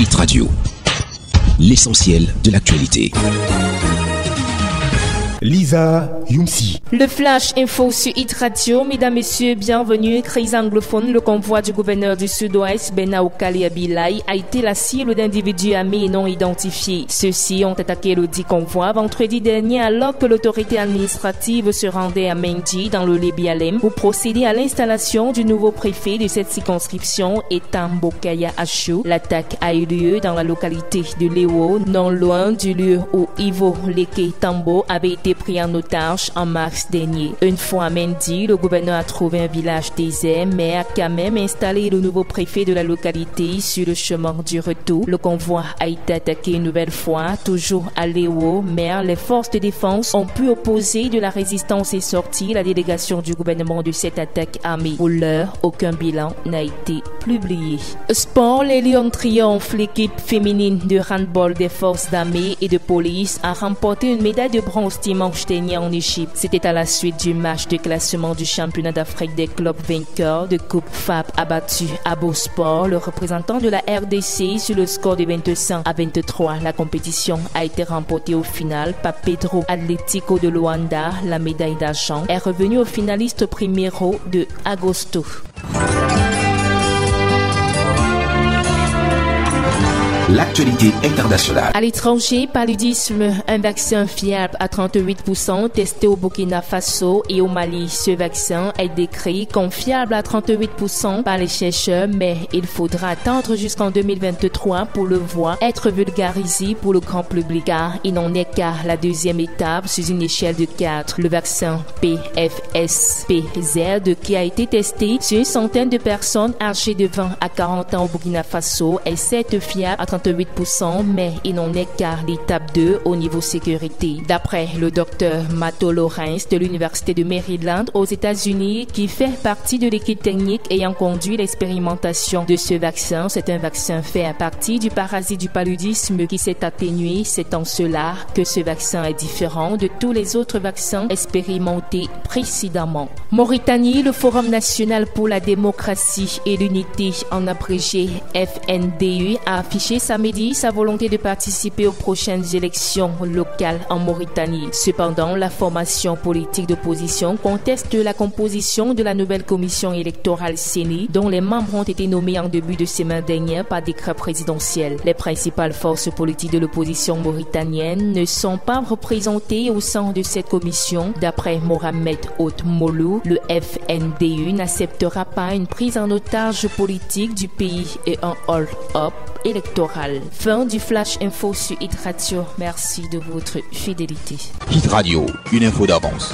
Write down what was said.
Hit Radio, l'essentiel de l'actualité. Lisa Youmsi. Le Flash Info sur Hit Radio. Mesdames, Messieurs, bienvenue. Crise anglophone, le convoi du gouverneur du Sud-Ouest, Benao Kaliabilai, a été la cible d'individus armés et non identifiés. Ceux-ci ont attaqué le dit convoi vendredi dernier alors que l'autorité administrative se rendait à Mendy, dans le Lébialem, pour procéder à l'installation du nouveau préfet de cette circonscription, Etam Bokaya Achou. L'attaque a eu lieu dans la localité de Léo, non loin du lieu où Ivo Leke Tambo avait été pris en otage en mars dernier. Une fois à Mendy, le gouverneur a trouvé un village désert, mais a quand même installé le nouveau préfet de la localité sur le chemin du retour. Le convoi a été attaqué une nouvelle fois, toujours à Léo, mais les forces de défense ont pu opposer de la résistance et sortir la délégation du gouvernement de cette attaque armée. Pour l'heure, aucun bilan n'a été publié. Sport, les Lions triomphent. L'équipe féminine de handball des forces d'armée et de police a remporté une médaille de bronze dimanche dernier en Égypte. C'était à la suite du match de classement du championnat d'Afrique des clubs vainqueurs de Coupe FAB abattu à Beausport, le représentant de la RDC sur le score de 22-23. La compétition a été remportée au final par Pedro Atlético de Luanda. La médaille d'argent est revenue au finaliste Primero de Agosto. L'actualité internationale. À l'étranger, paludisme, un vaccin fiable à 38% testé au Burkina Faso et au Mali. Ce vaccin est décrit comme fiable à 38% par les chercheurs, mais il faudra attendre jusqu'en 2023 pour le voir être vulgarisé pour le grand public, car il n'en est qu'à la deuxième étape sur une échelle de 4. Le vaccin PFS-PZ qui a été testé sur une centaine de personnes âgées de 20 à 40 ans au Burkina Faso est certes fiable à 38%, mais il n'en est qu'à l'étape 2 au niveau sécurité. D'après le docteur Mato Lawrence de l'Université de Maryland aux États-Unis, qui fait partie de l'équipe technique ayant conduit l'expérimentation de ce vaccin, c'est un vaccin fait à partir du parasite du paludisme qui s'est atténué. C'est en cela que ce vaccin est différent de tous les autres vaccins expérimentés précédemment. Mauritanie, le Forum national pour la démocratie et l'unité, en abrégé FNDU, a affiché samedi sa volonté de participer aux prochaines élections locales en Mauritanie. Cependant, la formation politique d'opposition conteste la composition de la nouvelle commission électorale CENI, dont les membres ont été nommés en début de semaine dernière par décret présidentiel. Les principales forces politiques de l'opposition mauritanienne ne sont pas représentées au sein de cette commission. D'après Mohamed Ould Moulou, le FNDU n'acceptera pas une prise en otage politique du pays et un hold-up électoral. Fin du Flash Info sur Hit Radio. Merci de votre fidélité. Hit Radio, une info d'avance.